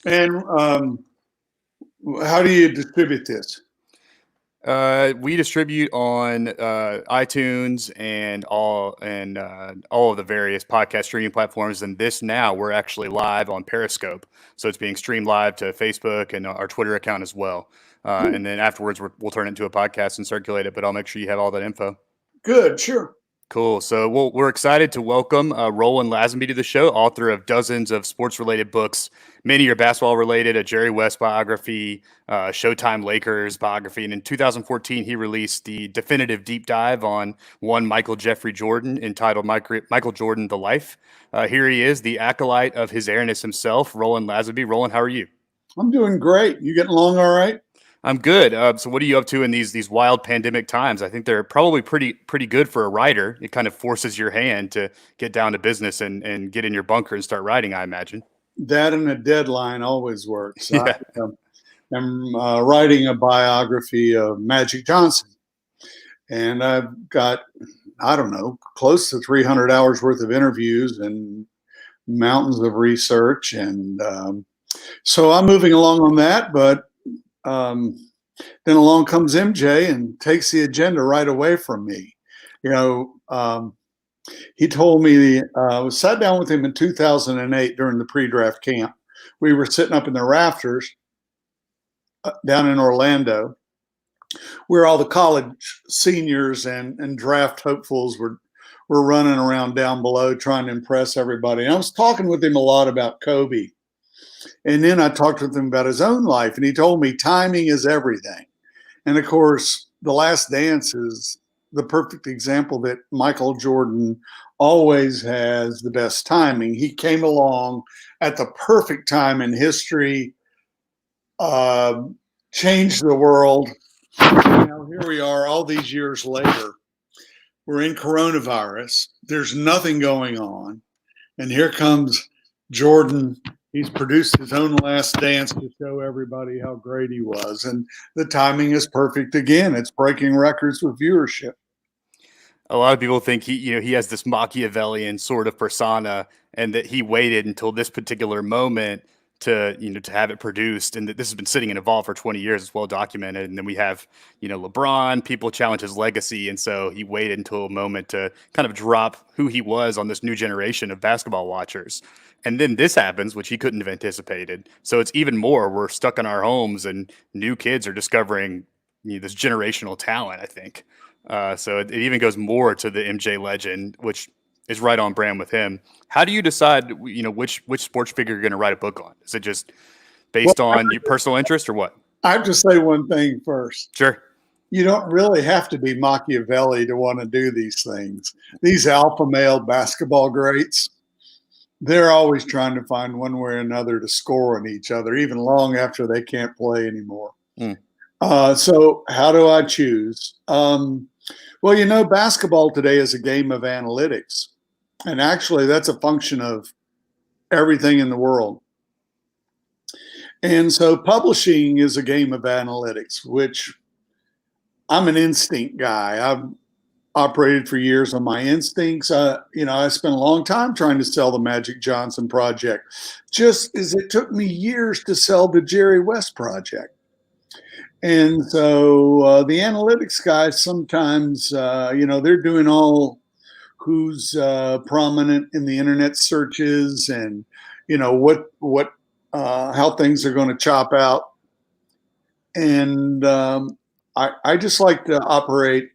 And how do you distribute this? We distribute on iTunes and all of the various podcast streaming platforms. And this now we're actually live on Periscope, so it's being streamed live to Facebook and our Twitter account as well. And then afterwards we'll turn it into a podcast and circulate it. But I'll make sure you have all that info. Good, sure. Cool. So we're excited to welcome Roland LAZENBY to the show, author of dozens of sports-related books. Many are basketball-related, a Jerry West biography, Showtime Lakers biography. And in 2014, he released the definitive deep dive on one Michael Jeffrey Jordan entitled Michael Jordan, The Life. Here he is, the acolyte of his airness himself, Roland LAZENBY. Roland, how are you? I'm doing great. You getting along all right? I'm good. So, what are you up to in these wild pandemic times? I think they're probably pretty good for a writer. It kind of forces your hand to get down to business and get in your bunker and start writing, I imagine. That and a deadline always works. Yeah. I'm writing a biography of Magic Johnson, and I've got, I don't know, close to 300 hours worth of interviews and mountains of research. And so I'm moving along on that, but then along comes MJ and takes the agenda right away from me. He told me, I sat down with him in 2008 during the pre-draft camp. We were sitting up in the rafters down in Orlando, where all the college seniors and draft hopefuls were running around down below trying to impress everybody. And I was talking with him a lot about Kobe. And then I talked with him about his own life, and he told me timing is everything. And of course, The Last Dance is the perfect example that Michael Jordan always has the best timing. He came along at the perfect time in history, changed the world. Now here we are all these years later. We're in coronavirus. There's nothing going on. And here comes Jordan. He's produced his own Last Dance to show everybody how great he was. And the timing is perfect again. It's breaking records with viewership. A lot of people think he has this Machiavellian sort of persona, and that he waited until this particular moment to have it produced, and that this has been sitting in a vault for 20 years. It's well documented. And then we have LeBron. People challenge his legacy, and so he waited until a moment to kind of drop who he was on this new generation of basketball watchers. And then this happens, which he couldn't have anticipated. So it's even more, we're stuck in our homes, and new kids are discovering this generational talent, I think. So it even goes more to the MJ legend, which is right on brand with him. How do you decide, which sports figure you're going to write a book on? Is it just based on your personal interest, or what? I have to say one thing first. Sure. You don't really have to be Machiavelli to want to do these things. These alpha male basketball greats, they're always trying to find one way or another to score on each other, even long after they can't play anymore. So how do I choose? Well, basketball today is a game of analytics. And actually, that's a function of everything in the world. And so publishing is a game of analytics, which I'm an instinct guy. I've operated for years on my instincts. I spent a long time trying to sell the Magic Johnson project, just as it took me years to sell the Jerry West project. And so the analytics guys sometimes, they're doing all who's prominent in the internet searches and, how things are going to chop out. And I just like to operate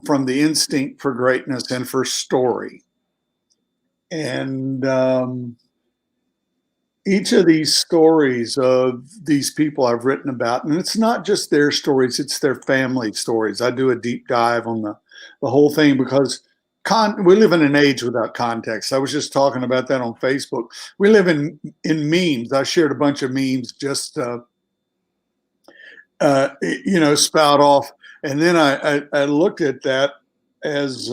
from the instinct for greatness and for story. And each of these stories of these people I've written about, and it's not just their stories, it's their family stories. I do a deep dive on the whole thing because we live in an age without context. I was just talking about that on Facebook. We live in memes. I shared a bunch of memes just, spout off. And then I looked at that as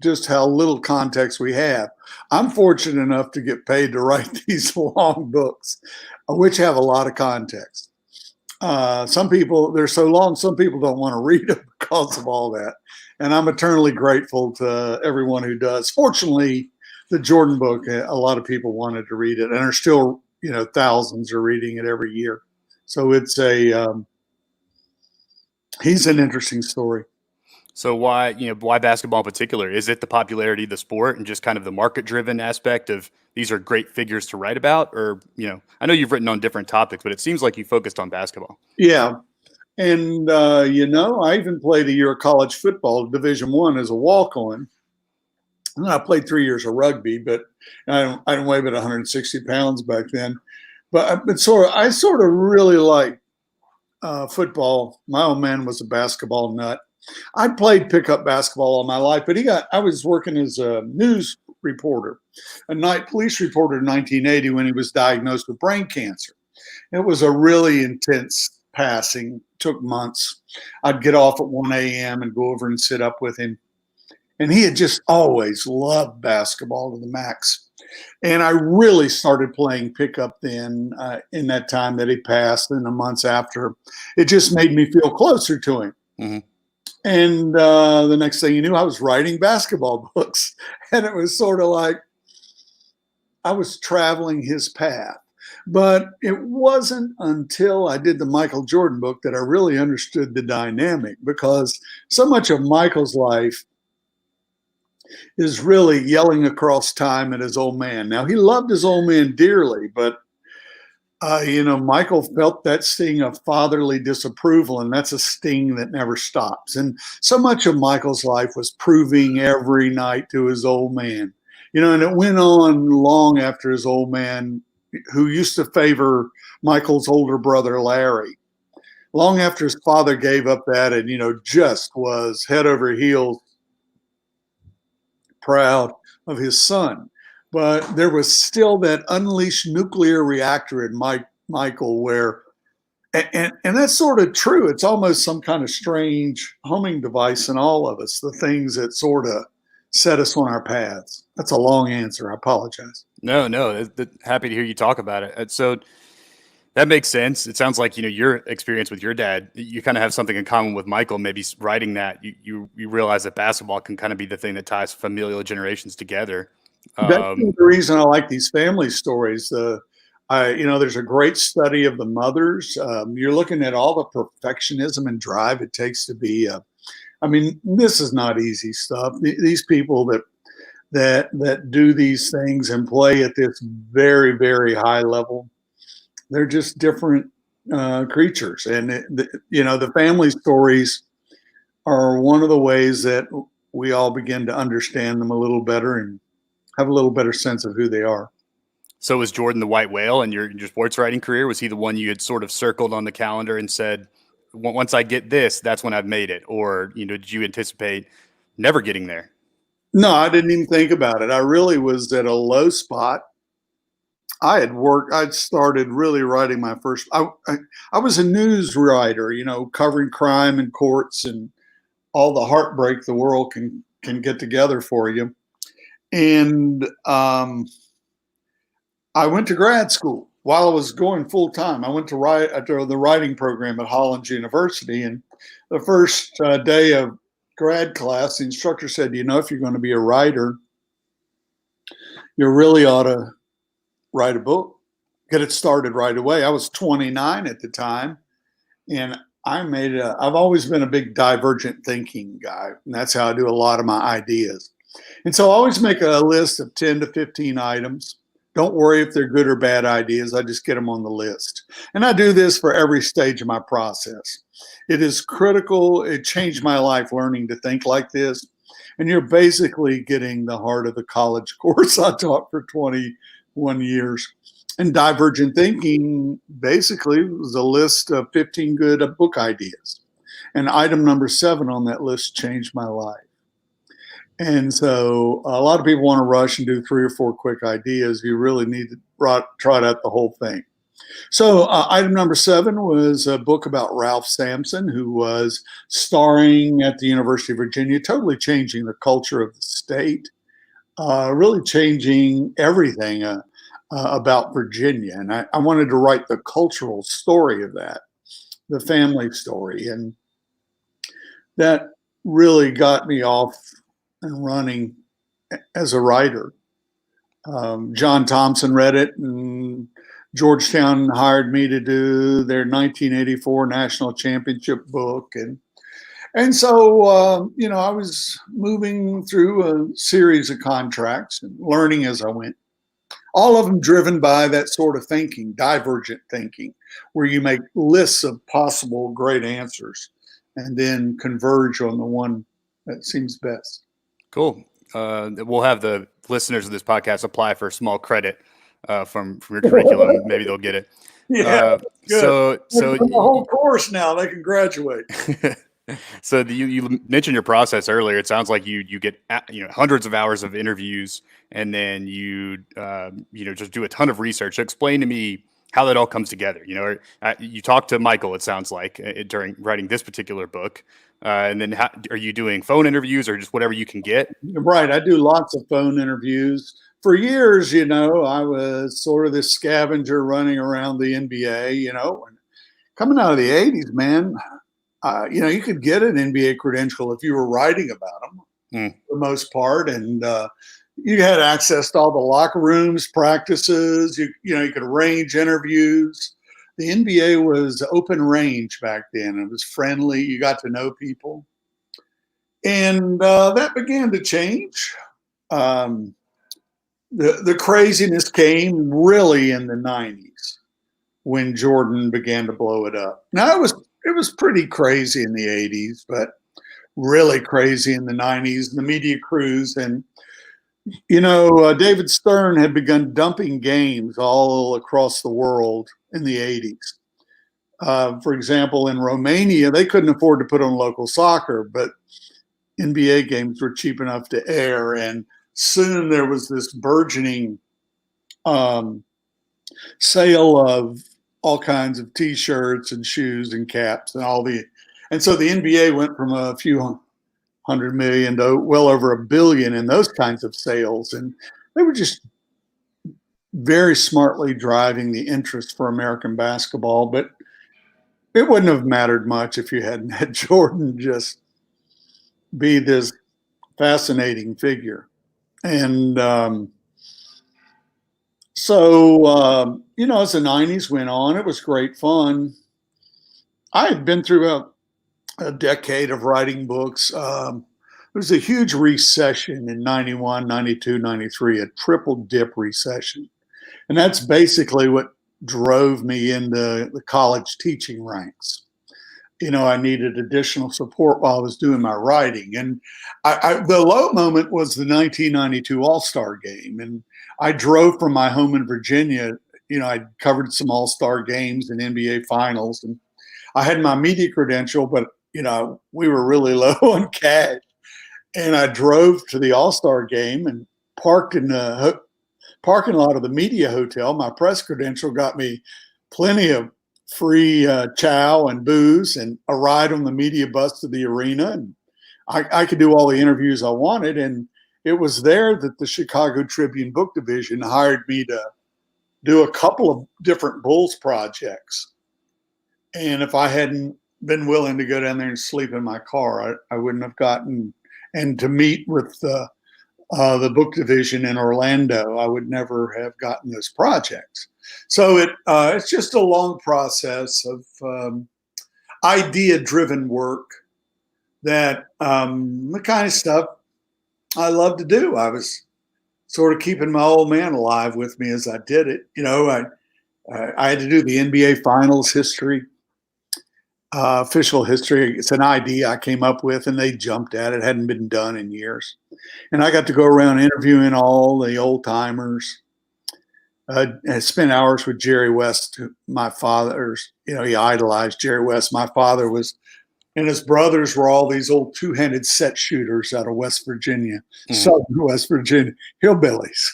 just how little context we have. I'm fortunate enough to get paid to write these long books, which have a lot of context. Some people, they're so long, some people don't want to read them because of all that. And I'm eternally grateful to everyone who does. Fortunately, the Jordan book, a lot of people wanted to read it and are still, thousands are reading it every year. So he's an interesting story. So why basketball in particular? Is it the popularity of the sport and just kind of the market driven aspect of these are great figures to write about? Or, I know you've written on different topics, but it seems like you focused on basketball. Yeah. And, I even played a year of college football, Division I, as a walk-on. And I played 3 years of rugby, but I didn't weigh about 160 pounds back then. But I sort of really liked football. My old man was a basketball nut. I played pickup basketball all my life, but I was working as a news reporter, a night police reporter in 1980 when he was diagnosed with brain cancer. It was a really intense passing, took months. I'd get off at 1 a.m. and go over and sit up with him. And he had just always loved basketball to the max. And I really started playing pickup then in that time that he passed and the months after. It just made me feel closer to him. Mm-hmm. And the next thing you knew, I was writing basketball books. And it was sort of like I was traveling his path. But it wasn't until I did the Michael Jordan book that I really understood the dynamic, because so much of Michael's life is really yelling across time at his old man. Now, he loved his old man dearly, but Michael felt that sting of fatherly disapproval, and that's a sting that never stops. And so much of Michael's life was proving every night to his old man, and it went on long after his old man, who used to favor Michael's older brother, Larry, long after his father gave up that and, just was head over heels proud of his son. But there was still that unleashed nuclear reactor in Michael where, and that's sort of true. It's almost some kind of strange homing device in all of us, the things that sort of set us on our paths. That's a long answer. I apologize. No, happy to hear you talk about it. So that makes sense. It sounds like, your experience with your dad, you kind of have something in common with Michael. Maybe writing that, you realize that basketball can kind of be the thing that ties familial generations together. That's the reason I like these family stories. There's a great study of the mothers. You're looking at all the perfectionism and drive it takes to be. This is not easy stuff. These people that do these things and play at this very, very high level, they're just different creatures. And the family stories are one of the ways that we all begin to understand them a little better and have a little better sense of who they are. So was Jordan the white whale in your sports writing career? Was he the one you had sort of circled on the calendar and said, once I get this, that's when I've made it? Or, did you anticipate never getting there? No, I didn't even think about it. I really was at a low spot. I'd started really writing my first, I was a news writer, covering crime in courts and all the heartbreak the world can get together for you. And I went to grad school while I was going full time. I went to the writing program at Roland University. And the first day of grad class, the instructor said, if you're going to be a writer, you really ought to write a book, get it started right away. I was 29 at the time. And I've always been a big divergent thinking guy. And that's how I do a lot of my ideas. And so I always make a list of 10 to 15 items. Don't worry if they're good or bad ideas. I just get them on the list. And I do this for every stage of my process. It is critical. It changed my life learning to think like this. And you're basically getting the heart of the college course I taught for 21 years. And divergent thinking basically was a list of 15 good book ideas. And item number 7 on that list changed my life. And so a lot of people want to rush and do 3 or 4 quick ideas. You really need to trot out the whole thing. So item number 7 was a book about Ralph Sampson, who was starring at the University of Virginia, totally changing the culture of the state, really changing everything about Virginia. And I wanted to write the cultural story of that, the family story. And that really got me off and running as a writer. John Thompson read it and Georgetown hired me to do their 1984 national championship book, and so I was moving through a series of contracts and learning as I went. All of them driven by that sort of thinking, divergent thinking, where you make lists of possible great answers and then converge on the one that seems best. Cool. We'll have the listeners of this podcast apply for small credit from your curriculum. Maybe they'll get it. Yeah, good. So The whole course now they can graduate. So you mentioned your process earlier. It sounds like you get hundreds of hours of interviews, and then you just do a ton of research. So explain to me how that all comes together. You talked to Michael. It sounds like during writing this particular book, and then are you doing phone interviews or just whatever you can get? Right. I do lots of phone interviews. For years, I was sort of this scavenger running around the NBA. And coming out of the '80s, man. You could get an NBA credential if you were writing about them for the most part. And you had access to all the locker rooms, practices, you could arrange interviews. The NBA was open range back then. It was friendly. You got to know people. And that began to change. The craziness came really in the 90s when Jordan began to blow it up. Now, it was pretty crazy in the 80s, but really crazy in the 90s, the media crews. And, David Stern had begun dumping games all across the world in the 80s. For example, in Romania, they couldn't afford to put on local soccer, but NBA games were cheap enough to air. And soon there was this burgeoning sale of all kinds of T-shirts and shoes and caps and so the NBA went from a few $100 million to well over $1 billion in those kinds of sales, and they were just very smartly driving the interest for American basketball. But it wouldn't have mattered much if you hadn't had Jordan just be this fascinating figure, and as the 90s went on, it was great fun. I had been through a decade of writing books. There was a huge recession in 91, 92, 93, a triple dip recession. And that's basically what drove me into the college teaching ranks. I needed additional support while I was doing my writing. And the low moment was the 1992 All-Star game. And I drove from my home in Virginia. I covered some All-Star games and NBA finals. And I had my media credential, but, we were really low on cash. And I drove to the All-Star game and parked in the parking lot of the media hotel. My press credential got me plenty of free chow and booze and a ride on the media bus to the arena. And I could do all the interviews I wanted. And it was there that the Chicago Tribune book division hired me to do a couple of different Bulls projects. And if I hadn't been willing to go down there and sleep in my car, I wouldn't have gotten, and to meet with the book division in Orlando, I would never have gotten those projects. So it's just a long process of idea-driven work that the kind of stuff I love to do. I was sort of keeping my old man alive with me as I did it. I had to do the NBA Finals history, official history. It's an idea I came up with, and they jumped at it. It hadn't been done in years. And I got to go around interviewing all the old timers. I spent hours with Jerry West, my father's, he idolized Jerry West. My father was, and his brothers were all these old two-handed set shooters out of West Virginia, southern West Virginia, hillbillies,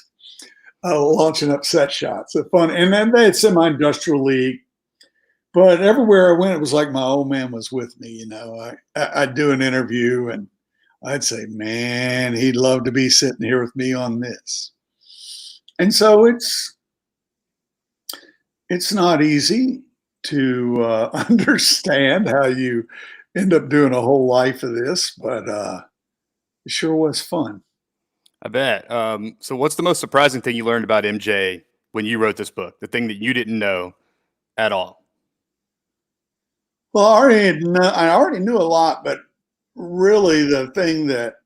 launching up set shots. So fun. And then they had semi-industrial league. But everywhere I went, it was like my old man was with me. I'd do an interview and I'd say, man, he'd love to be sitting here with me on this. And so it's not easy to understand how you end up doing a whole life of this, but it sure was fun. I bet. So what's the most surprising thing you learned about MJ when you wrote this book? The thing that you didn't know at all? Well, I already knew a lot, but really the thing that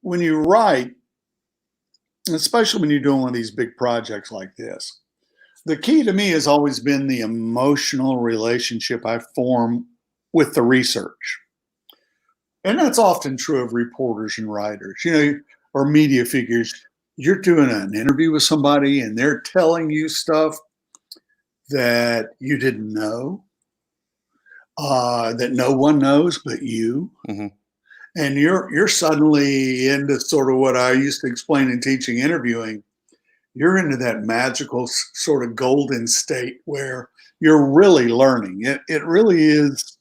when you write, especially when you're doing one of these big projects like this, the key to me has always been the emotional relationship I form with the research. And that's often true of reporters and writers, or media figures. You're doing an interview with somebody and they're telling you stuff that you didn't know, that no one knows but you. Mm-hmm. And you're suddenly into sort of what I used to explain in teaching interviewing. You're into that magical sort of golden state where you're really learning. It really is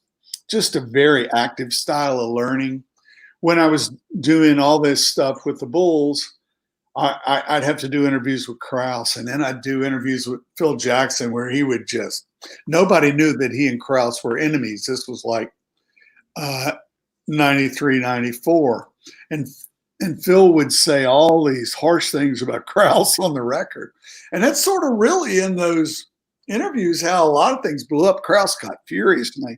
just a very active style of learning. When I was doing all this stuff with the Bulls, I'd have to do interviews with Krause, and then I'd do interviews with Phil Jackson where he would nobody knew that he and Krause were enemies. This was like 93, 94. And Phil would say all these harsh things about Krause on the record. And that's sort of really in those interviews how a lot of things blew up. Krause got furious and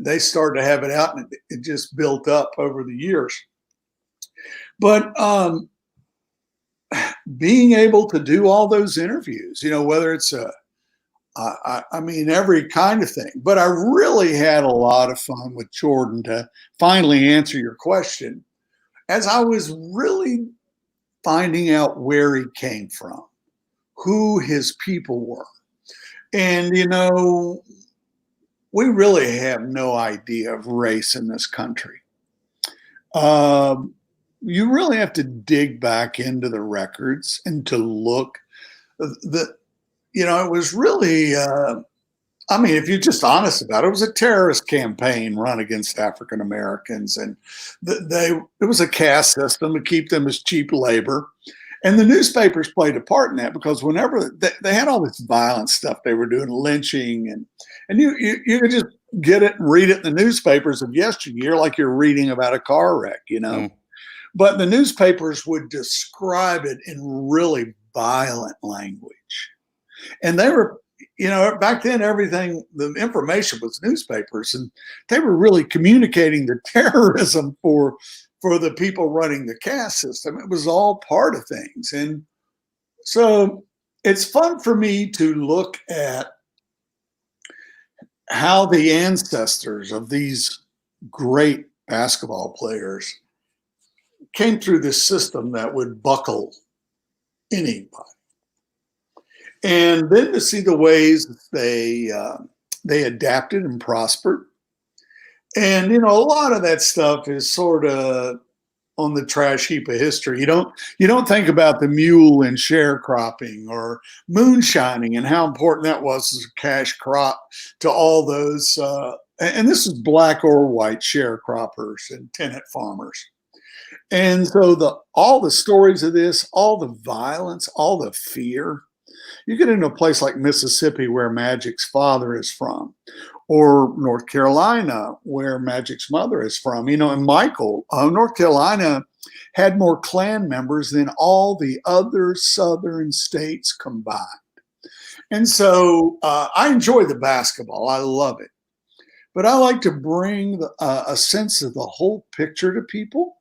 they started to have it out, and it just built up over the years. But being able to do all those interviews, whether it's every kind of thing. But I really had a lot of fun with Jordan, to finally answer your question, as I was really finding out where he came from, who his people were. And, we really have no idea of race in this country. You really have to dig back into the records and to look. It was really, if you're just honest about it, it was a terrorist campaign run against African Americans, and it was a caste system to keep them as cheap labor. And the newspapers played a part in that, because whenever they had all this violent stuff they were doing, lynching, and you could just get it and read it in the newspapers of yesteryear like you're reading about a car wreck, But the newspapers would describe it in really violent language. And they were, back then the information was newspapers, and they were really communicating the terrorism for the people running the caste system. It was all part of things. And so it's fun for me to look at how the ancestors of these great basketball players came through this system that would buckle anybody. And then to see the ways they adapted and prospered. And, a lot of that stuff is sort of on the trash heap of history. You don't think about the mule and sharecropping or moonshining and how important that was as a cash crop to all those. And this is black or white sharecroppers and tenant farmers. And so all the stories of this, all the violence, all the fear. You get into a place like Mississippi, where Magic's father is from, or North Carolina, where Magic's mother is from. And Michael, North Carolina had more Klan members than all the other southern states combined. And so I enjoy the basketball. I love it. But I like to bring a sense of the whole picture to people.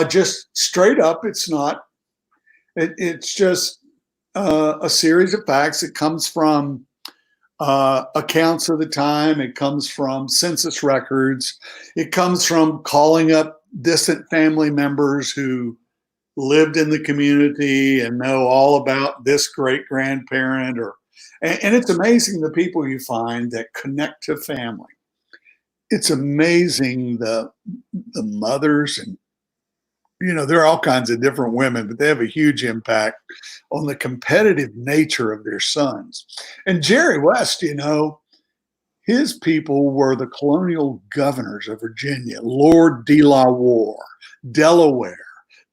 Just straight up, it's just a series of facts. It comes from accounts of the time. It comes from census records. It comes from calling up distant family members who lived in the community and know all about this great grandparent. And it's amazing the people you find that connect to family. It's amazing the mothers, and there are all kinds of different women, but they have a huge impact on the competitive nature of their sons. And Jerry West, his people were the colonial governors of Virginia, Lord De La Warr, Delaware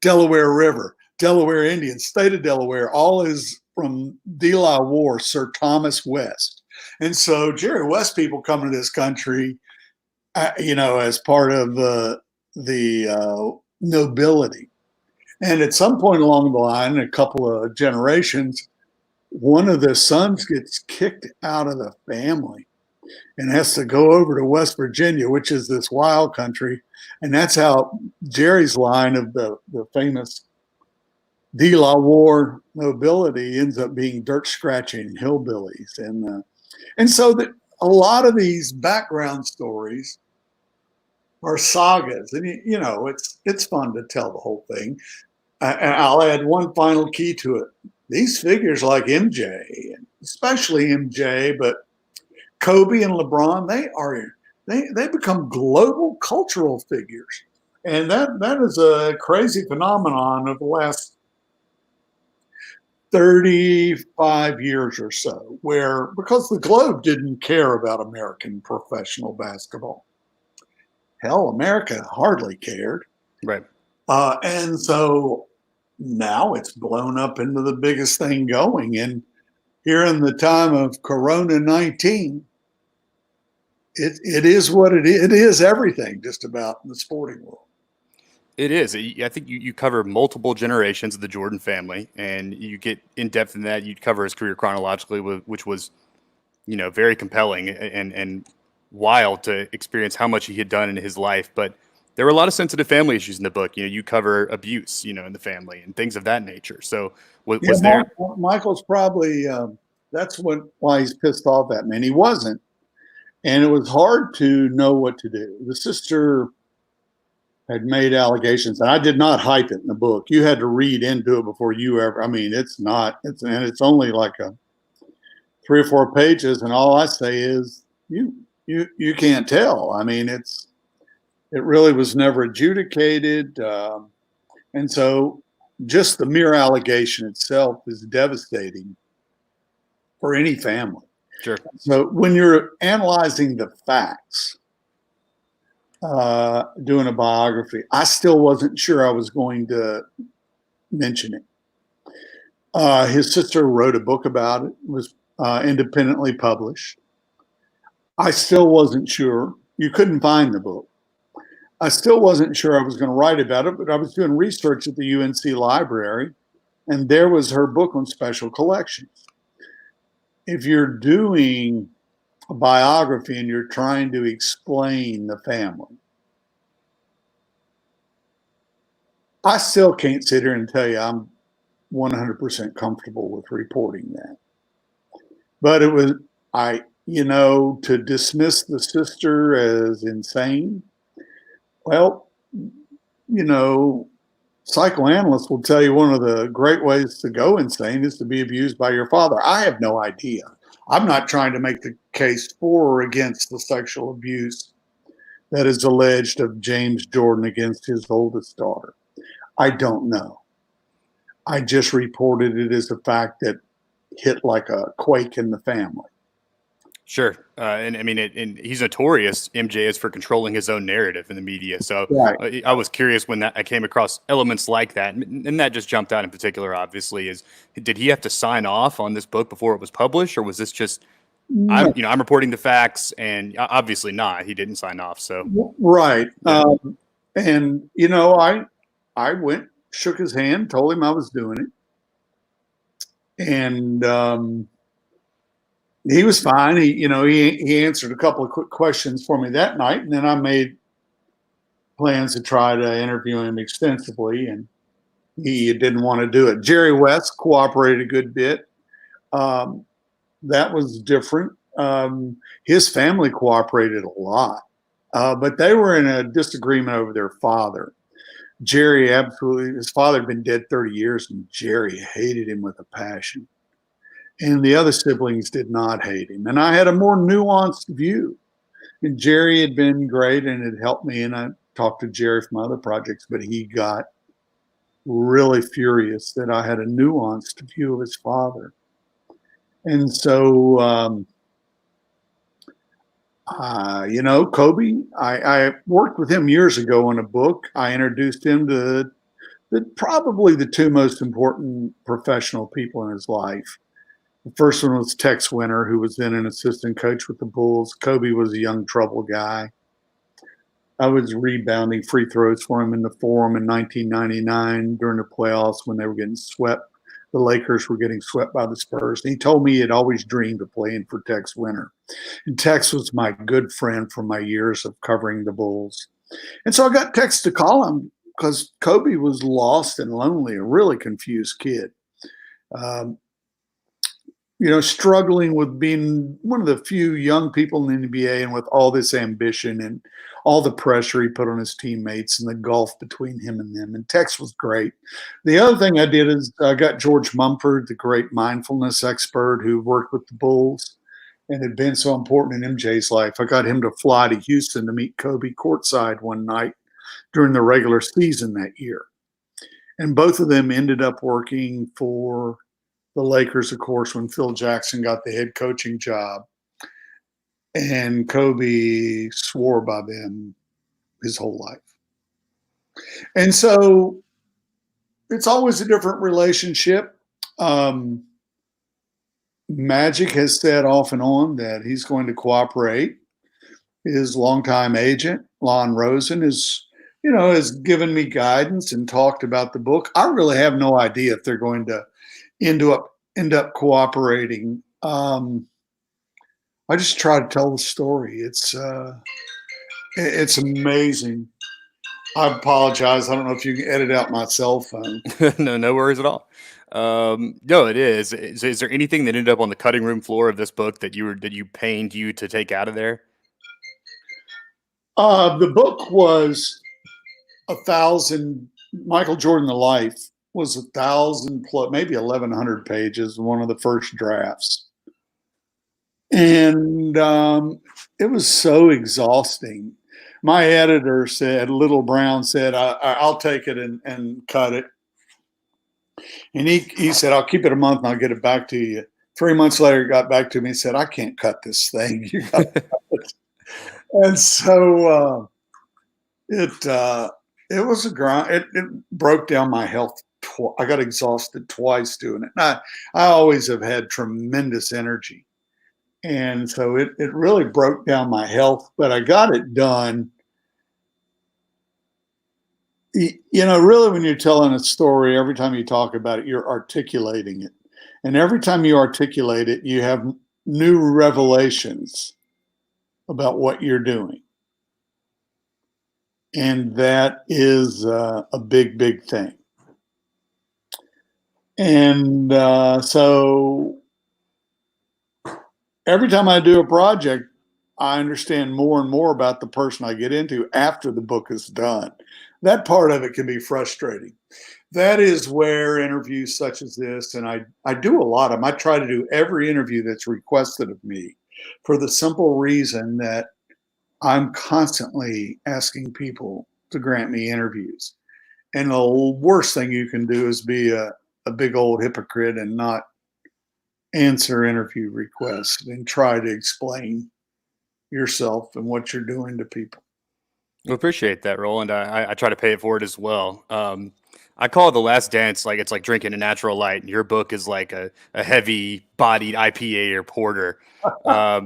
River, Delaware Indians, state of Delaware, all is from De La Warr, Sir Thomas West. And so Jerry West people come to this country, as part of the nobility. And at some point along the line, a couple of generations, one of the sons gets kicked out of the family and has to go over to West Virginia, which is this wild country. And that's how Jerry's line of the famous De La War nobility ends up being dirt scratching hillbillies. And so that a lot of these background stories are sagas. And, you know, it's fun to tell the whole thing. And I'll add one final key to it. These figures like MJ, especially MJ, but Kobe and LeBron, they become global cultural figures. And that is a crazy phenomenon of the last 35 years or so, where because the globe didn't care about American professional basketball. Hell, America hardly cared. Right. And so now it's blown up into the biggest thing going. And here in the time of Corona 19, it is what it is. It is everything just about in the sporting world. It is. I think you cover multiple generations of the Jordan family, and you get in depth in that. You cover his career chronologically, which was, you know, very compelling and wild to experience how much he had done in his life. But there were a lot of sensitive family issues in the book. You know, you cover abuse, you know, in the family and things of that nature. So was there? Michael's probably that's why he's pissed off at me. And he wasn't, and it was hard to know what to do. The sister had made allegations, and I did not hype it in the book. You had to read into it before you ever. I mean, it's only like a 3 or 4 pages, and all I say is you can't tell. I mean, it really was never adjudicated, and so just the mere allegation itself is devastating for any family. Sure. So when you're analyzing the facts, doing a biography, I still wasn't sure I was going to mention it. His sister wrote a book about it. It was independently published. I still wasn't sure. You couldn't find the book. I still wasn't sure I was going to write about it, but I was doing research at the UNC library, and there was her book on special collections. If you're doing a biography and you're trying to explain the family, I still can't sit here and tell you I'm 100% comfortable with reporting that. But it was, to dismiss the sister as insane, well, psychoanalysts will tell you one of the great ways to go insane is to be abused by your father. I have no idea. I'm not trying to make the case for or against the sexual abuse that is alleged of James Jordan against his oldest daughter. I don't know. I just reported it as a fact that hit like a quake in the family. Sure. And I mean, and he's notorious, MJ is, for controlling his own narrative in the media. So Right. I was curious when I came across elements like that. And that just jumped out in particular, obviously, did he have to sign off on this book before it was published? Or was this just, I'm reporting the facts, and obviously not, he didn't sign off. So, Right. Yeah. And, I went, shook his hand, told him I was doing it. And he was fine. He answered a couple of quick questions for me that night, and then I made plans to try to interview him extensively, and he didn't want to do it. Jerry West cooperated a good bit. That was different. His family cooperated a lot, but they were in a disagreement over their father. Jerry his father had been dead 30 years, and Jerry hated him with a passion. And the other siblings did not hate him. And I had a more nuanced view. And Jerry had been great and had helped me. And I talked to Jerry from other projects, but he got really furious that I had a nuanced view of his father. And so, Kobe, I worked with him years ago on a book. I introduced him to probably the 2 most important professional people in his life. The first one was Tex Winter, who was then an assistant coach with the Bulls. Kobe was a young trouble guy. I was rebounding free throws for him in the Forum in 1999 during the playoffs when they were getting swept the Lakers were getting swept by the Spurs. And he told me he had always dreamed of playing for Tex Winter. And Tex was my good friend from my years of covering the Bulls. And so I got Tex to call him because Kobe was lost and lonely, a really confused kid. Um, struggling with being one of the few young people in the NBA and with all this ambition and all the pressure he put on his teammates and the gulf between him and them. And Tex was great. The other thing I did is I got George Mumford, the great mindfulness expert who worked with the Bulls and had been so important in MJ's life. I got him to fly to Houston to meet Kobe courtside one night during the regular season that year. And both of them ended up working for the Lakers, of course, when Phil Jackson got the head coaching job. And Kobe swore by them his whole life. And so it's always a different relationship. Magic has said off and on that he's going to cooperate. His longtime agent, Lon Rosen, has given me guidance and talked about the book. I really have no idea if they're going to end up cooperating. I just try to tell the story. It's amazing. I apologize. I don't know if you can edit out my cell phone. No worries at all. No, it is. Is there anything that ended up on the cutting room floor of this book that you pained you to take out of there? The book was 1,000. Michael Jordan: The Life was 1,000 plus, maybe 1,100 pages. One of the first drafts, and it was so exhausting. My editor said, Little Brown said, I'll take it and cut it. And he said, I'll keep it a month and I'll get it back to you. 3 months later, he got back to me and said, I can't cut this thing. You got to cut it. And so it was a grind. It broke down my health. I got exhausted twice doing it. And I always have had tremendous energy. And so it really broke down my health, but I got it done. Really, when you're telling a story, every time you talk about it, you're articulating it. And every time you articulate it, you have new revelations about what you're doing. And that is a big, big thing. And so every time I do a project, I understand more and more about the person I get into after the book is done. That part of it can be frustrating. That is where interviews such as this, and I do a lot of them. I try to do every interview that's requested of me for the simple reason that I'm constantly asking people to grant me interviews. And the worst thing you can do is be a big old hypocrite and not answer interview requests and try to explain yourself and what you're doing to people. Well, appreciate that, Roland. I try to pay it forward as well. I call The Last Dance like it's like drinking a natural light, and your book is like a heavy bodied IPA or porter.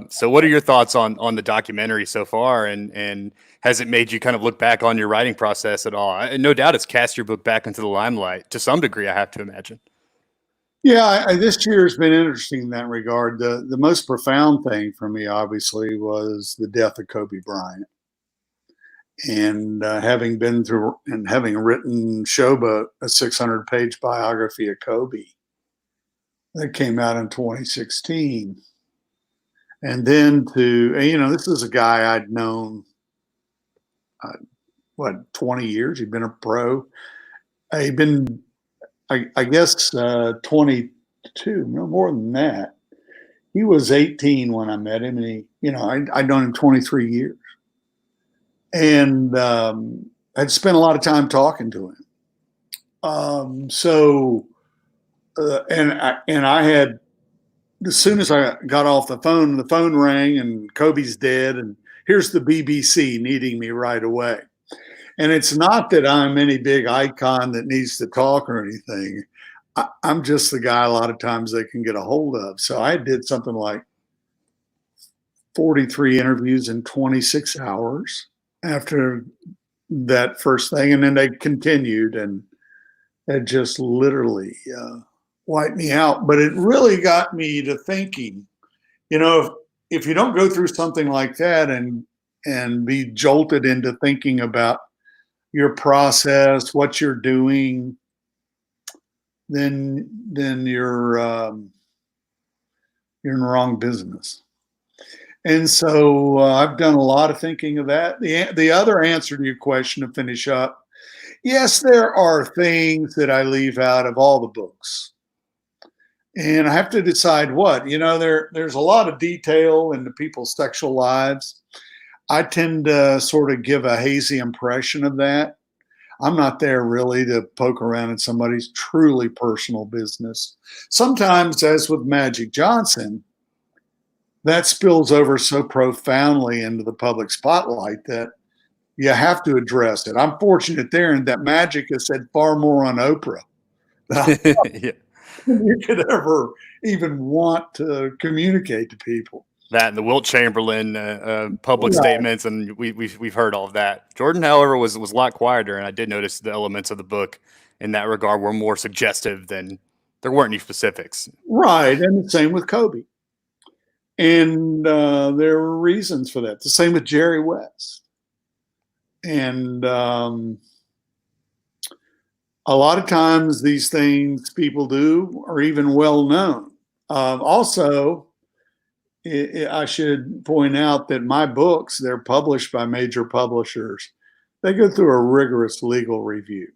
So what are your thoughts on the documentary so far, and has it made you kind of look back on your writing process at all? No doubt it's cast your book back into the limelight to some degree, I have to imagine. Yeah, this year has been interesting in that regard. The most profound thing for me, obviously, was the death of Kobe Bryant. And having been through and having written Showboat, a 600-page biography of Kobe that came out in 2016. And then this is a guy I'd known, 20 years. He'd been a pro. He'd been, I guess, 22, no more than that. He was 18 when I met him, and I'd known him 23 years. And I'd spent a lot of time talking to him. And I had, as soon as I got off the phone rang and Kobe's dead, and here's the BBC needing me right away. And it's not that I'm any big icon that needs to talk or anything. I'm just the guy a lot of times they can get a hold of. So I did something like 43 interviews in 26 hours after that first thing. And then they continued, and it just literally wipe me out, but it really got me to thinking. You know, if you don't go through something like that and be jolted into thinking about your process, what you're doing, then you're in the wrong business. And so I've done a lot of thinking of that. The other answer to your question to finish up, yes, there are things that I leave out of all the books. And I have to decide what. There's a lot of detail into people's sexual lives. I tend to sort of give a hazy impression of that. I'm not there really to poke around in somebody's truly personal business. Sometimes, as with Magic Johnson, that spills over so profoundly into the public spotlight that you have to address it. I'm fortunate there in that Magic has said far more on Oprah than Yeah. you could ever even want to communicate to people. That and the Wilt Chamberlain public Right. statements, and we've heard all of that. Jordan, however, was a lot quieter, and I did notice the elements of the book in that regard were more suggestive than there weren't any specifics. Right. And the same with Kobe. And there were reasons for that. The same with Jerry West. And a lot of times these things people do are even well known. Also, I should point out that my books, they're published by major publishers. They go through a rigorous legal review.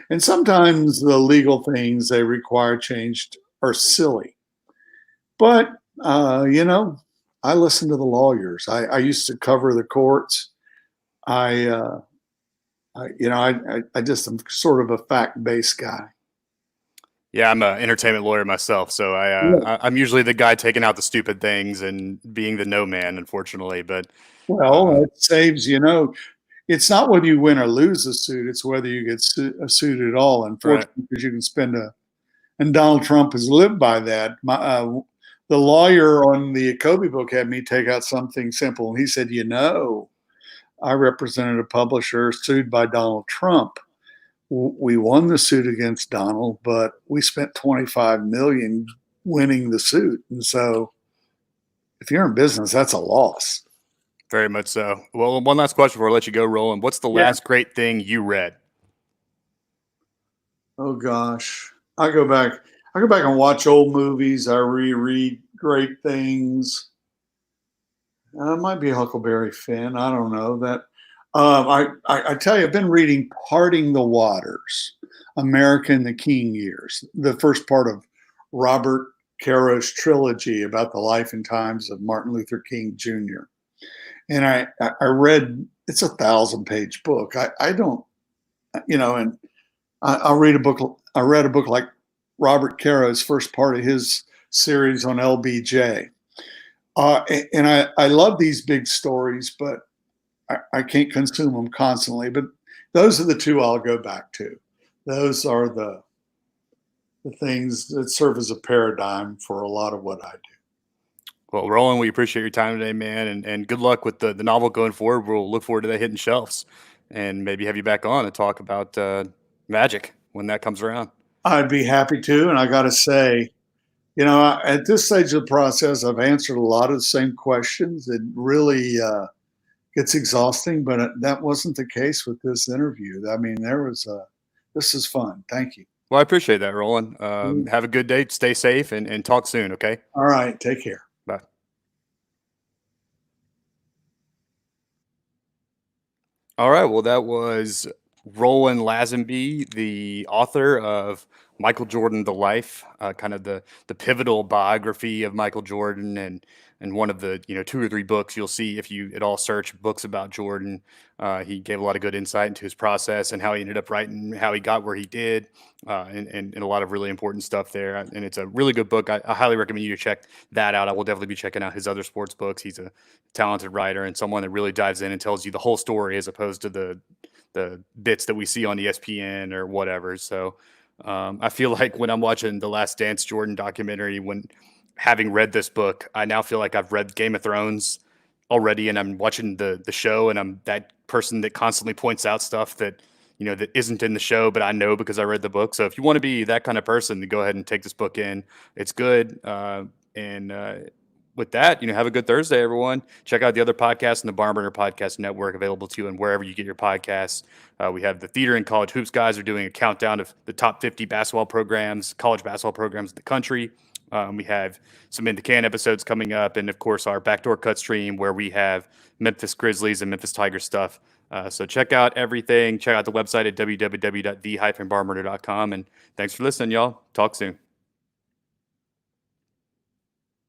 And sometimes the legal things they require changed are silly. But, I listen to the lawyers. I used to cover the courts. I, I just am sort of a fact-based guy. Yeah, I'm an entertainment lawyer myself, so Yeah. I'm usually the guy taking out the stupid things and being the no man, unfortunately. But Well, it saves, it's not whether you win or lose a suit, it's whether you get a suit at all. right, Unfortunately, because you can and Donald Trump has lived by that. The lawyer on the Kobe book had me take out something simple. And he said, I represented a publisher sued by Donald Trump. We won the suit against Donald, but we spent 25 million winning the suit. And so if you're in business, that's a loss. very much so. Well, one last question before I let you go, Roland. What's the Yeah. last great thing you read? Oh gosh. I go back and watch old movies. I reread great things. It might be Huckleberry Finn. I don't know that. I tell you, I've been reading "Parting the Waters," America in the King Years, the first part of Robert Caro's trilogy about the life and times of Martin Luther King Jr. And I read it's 1,000-page book. I don't, and I'll read a book. I read a book like Robert Caro's first part of his series on LBJ. And I love these big stories, but I can't consume them constantly. But those are the two I'll go back to. Those are the things that serve as a paradigm for a lot of what I do. Well, Roland, we appreciate your time today, man, and good luck with the novel going forward. We'll look forward to that hitting shelves, and maybe have you back on and talk about Magic when that comes around. I'd be happy to. And I got to say, at this stage of the process, I've answered a lot of the same questions. It really gets exhausting, but that wasn't the case with this interview. I mean, this is fun. Thank you. Well, I appreciate that, Roland. Mm. Have a good day. Stay safe, and talk soon. Okay. All right. Take care. Bye. All right. Well, that was Roland Lazenby, the author of Michael Jordan: The Life, kind of the pivotal biography of Michael Jordan, and one of the 2 or 3 books you'll see if you at all search books about Jordan. He gave a lot of good insight into his process and how he ended up writing, how he got where he did, and a lot of really important stuff there. And it's a really good book. I highly recommend you to check that out. I will definitely be checking out his other sports books. He's a talented writer and someone that really dives in and tells you the whole story as opposed to the bits that we see on ESPN or whatever. So I feel like when I'm watching the Last Dance Jordan documentary, when having read this book, I now feel like I've read Game of Thrones already, and I'm watching the show, and I'm that person that constantly points out stuff that that isn't in the show, but I know because I read the book. So if you want to be that kind of person, then go ahead and take this book in. It's good. And with that, have a good Thursday, everyone. Check out the other podcasts in the Barn Burner Podcast Network, available to you and wherever you get your podcasts. We have the Theater and College Hoops guys are doing a countdown of the top 50 basketball programs, college basketball programs in the country. We have some In the Can episodes coming up, and of course our Backdoor Cut stream where we have Memphis Grizzlies and Memphis Tigers stuff. So check out everything. Check out the website at www.the-barnburner.com. And thanks for listening, y'all. Talk soon.